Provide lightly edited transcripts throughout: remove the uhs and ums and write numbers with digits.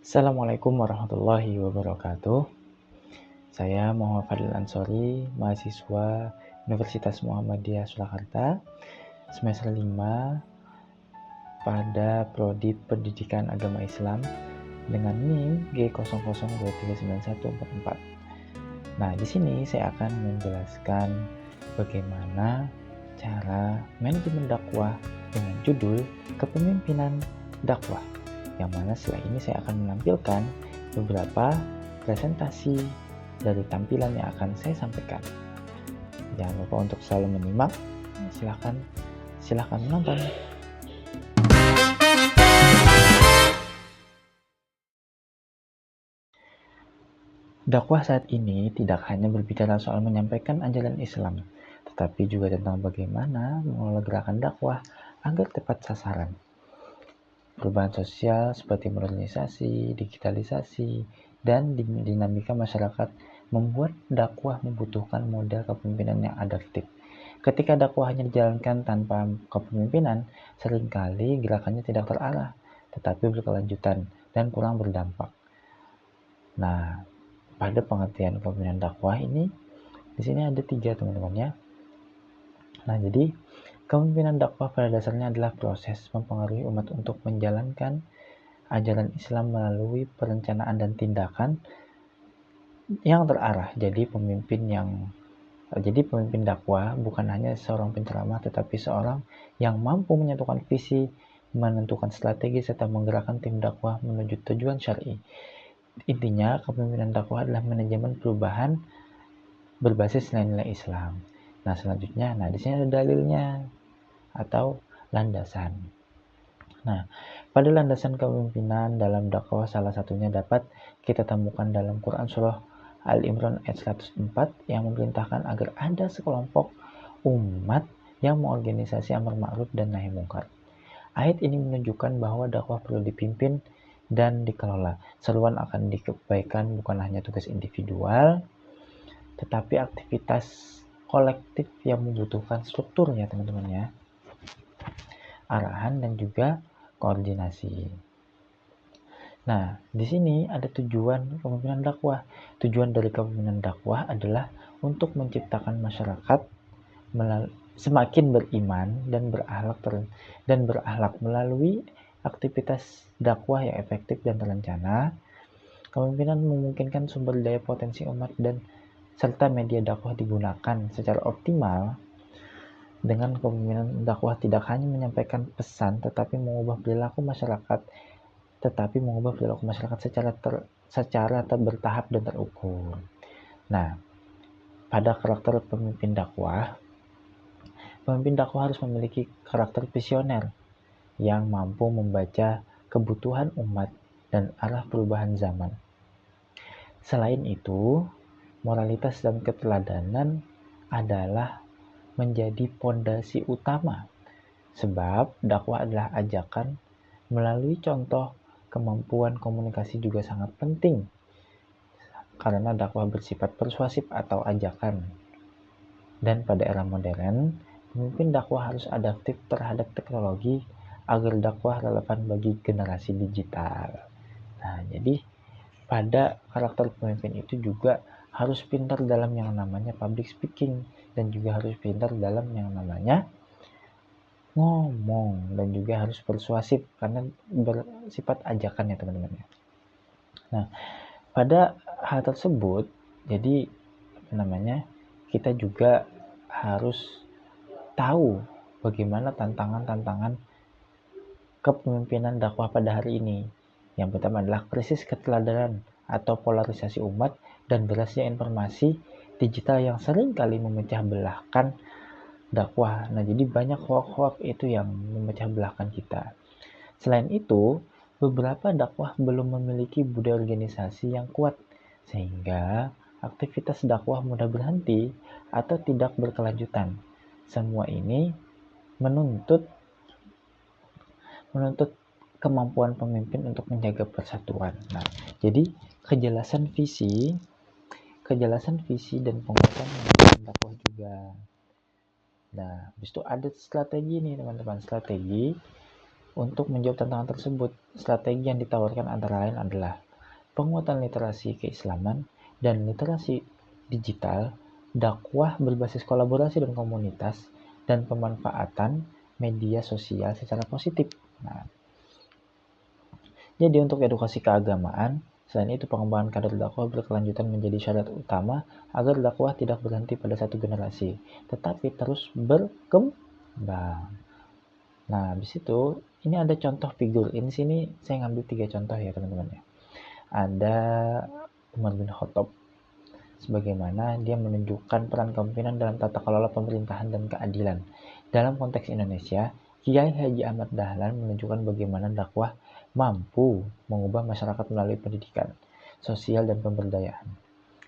Assalamualaikum warahmatullahi wabarakatuh. Saya Muhammad Fadil Ansori, mahasiswa Universitas Muhammadiyah Surakarta, semester 5 pada Prodi Pendidikan Agama Islam dengan NIM G00239144. Nah, di sini saya akan menjelaskan bagaimana cara manajemen dakwah dengan judul Kepemimpinan Dakwah, yang mana setelah ini saya akan menampilkan beberapa presentasi dari tampilan yang akan saya sampaikan. Jangan lupa untuk selalu menyimak. Silahkan menonton. Dakwah saat ini tidak hanya berbicara soal menyampaikan ajaran Islam, tetapi juga tentang bagaimana mengelola gerakan dakwah agar tepat sasaran. Perubahan sosial seperti modernisasi, digitalisasi, dan dinamika masyarakat membuat dakwah membutuhkan model kepemimpinan yang adaptif. Ketika dakwah hanya dijalankan tanpa kepemimpinan, seringkali gerakannya tidak terarah, tetapi berkelanjutan dan kurang berdampak. Nah, pada pengertian kepemimpinan dakwah ini, di sini ada 3 teman-teman ya. Nah, jadi kepemimpinan dakwah pada dasarnya adalah proses mempengaruhi umat untuk menjalankan ajaran Islam melalui perencanaan dan tindakan yang terarah. Jadi pemimpin dakwah bukan hanya seorang penceramah, tetapi seorang yang mampu menyatukan visi, menentukan strategi, serta menggerakkan tim dakwah menuju tujuan syar'i. Intinya, kepemimpinan dakwah adalah manajemen perubahan berbasis nilai-nilai Islam. Nah, selanjutnya, di sini ada dalilnya atau landasan. Nah, pada landasan kepemimpinan dalam dakwah salah satunya dapat kita temukan dalam Quran Surah Al-Imran ayat 104 yang memerintahkan agar ada sekelompok umat yang mengorganisasi amar ma'ruf dan nahi mungkar. Ayat ini menunjukkan bahwa dakwah perlu dipimpin dan dikelola. Seruan akan kebaikan bukan hanya tugas individual, tetapi aktivitas kolektif yang membutuhkan strukturnya, teman-teman ya, arahan dan juga koordinasi. Nah, di sini ada tujuan kepemimpinan dakwah. Tujuan dari kepemimpinan dakwah adalah untuk menciptakan masyarakat semakin beriman dan berakhlak melalui aktivitas dakwah yang efektif dan terencana. Kepemimpinan memungkinkan sumber daya potensi umat dan serta media dakwah digunakan secara optimal. Dengan kepemimpinan dakwah tidak hanya menyampaikan pesan, tetapi mengubah perilaku masyarakat secara bertahap dan terukur. Nah, pada karakter pemimpin dakwah harus memiliki karakter visioner yang mampu membaca kebutuhan umat dan arah perubahan zaman. Selain itu, moralitas dan keteladanan adalah menjadi pondasi utama, sebab dakwah adalah ajakan. Melalui contoh, kemampuan komunikasi juga sangat penting karena dakwah bersifat persuasif atau ajakan. Dan pada era modern, pemimpin dakwah harus adaptif terhadap teknologi agar dakwah relevan bagi generasi digital. Nah, jadi pada karakter pemimpin itu juga harus pintar dalam yang namanya public speaking dan juga harus pintar dalam yang namanya ngomong, dan juga harus persuasif karena bersifat ajakan ya teman-teman. Nah, pada hal tersebut, jadi kita juga harus tahu bagaimana tantangan-tantangan kepemimpinan dakwah pada hari ini. Yang pertama adalah krisis keteladanan atau polarisasi umat dan derasnya informasi digital yang sering kali memecah belahkan dakwah. Nah, jadi banyak hoax-hoax itu yang memecah belahkan kita. Selain itu, beberapa dakwah belum memiliki budaya organisasi yang kuat, sehingga aktivitas dakwah mudah berhenti atau tidak berkelanjutan. Semua ini menuntut kemampuan pemimpin untuk menjaga persatuan. Nah, jadi kejelasan visi dan penguatan manajemen dakwah juga. Nah, habis itu ada strategi nih teman-teman. Strategi Untuk menjawab tantangan tersebut, strategi yang ditawarkan antara lain adalah penguatan literasi keislaman dan literasi digital, dakwah berbasis kolaborasi dan komunitas, dan pemanfaatan media sosial secara positif. Nah, jadi untuk edukasi keagamaan, selain itu pengembangan kader dakwah berkelanjutan menjadi syarat utama agar dakwah tidak berhenti pada satu generasi, tetapi terus berkembang. Nah, habis itu ini ada contoh figur. Ini sini saya ngambil 3 contoh ya teman-teman ya. Ada Umar bin Khattab, sebagaimana dia menunjukkan peran kepemimpinan dalam tata kelola pemerintahan dan keadilan. Dalam konteks Indonesia, Kiai Haji Ahmad Dahlan menunjukkan bagaimana dakwah mampu mengubah masyarakat melalui pendidikan, sosial, dan pemberdayaan.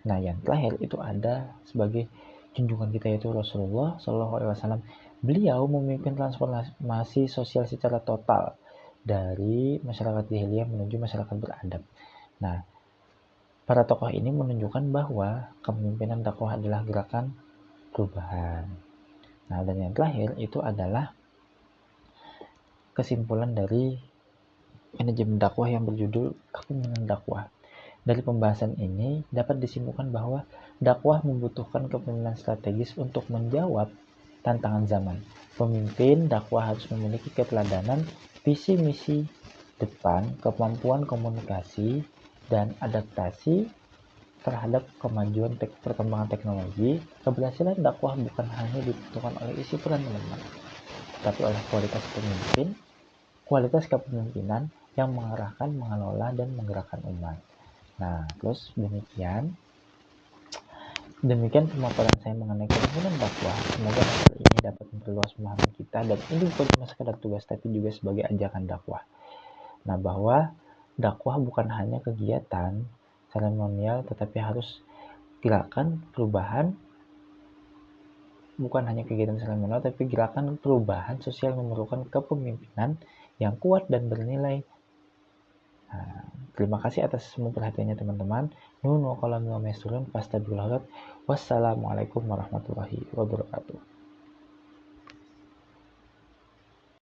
Nah, yang terakhir itu ada sebagai junjungan kita yaitu Rasulullah SAW. Beliau memimpin transformasi sosial secara total dari masyarakat jahiliyah menuju masyarakat beradab. Nah, para tokoh ini menunjukkan bahwa kepemimpinan dakwah adalah gerakan perubahan. Nah, dan yang terakhir itu adalah kesimpulan dari manajemen dakwah yang berjudul kepemimpinan dakwah. Dari pembahasan ini dapat disimpulkan bahwa dakwah membutuhkan kepemimpinan strategis untuk menjawab tantangan zaman. Pemimpin dakwah harus memiliki keteladanan, visi misi depan, kemampuan komunikasi, dan adaptasi terhadap kemajuan perkembangan teknologi. Keberhasilan dakwah bukan hanya ditentukan oleh isi peran teman-teman, tetapi oleh kualitas pemimpin, kualitas kepemimpinan yang mengarahkan, mengelola, dan menggerakkan umat. Nah, terus demikian pemaparan saya mengenai kepemimpinan dakwah. Semoga materi ini dapat memperluas pemahaman kita, dan ini bukan cuma sekedar tugas, tapi juga sebagai ajakan dakwah. Nah, bahwa dakwah bukan hanya kegiatan seremonial, tetapi harus gerakan perubahan, bukan hanya kegiatan seremonial, tapi gerakan perubahan sosial memerlukan kepemimpinan yang kuat dan bernilai. Nah, terima kasih atas semua perhatiannya teman-teman. Nun wa qalam wa maisturun fastaghfirullah. Wassalamualaikum warahmatullahi wabarakatuh.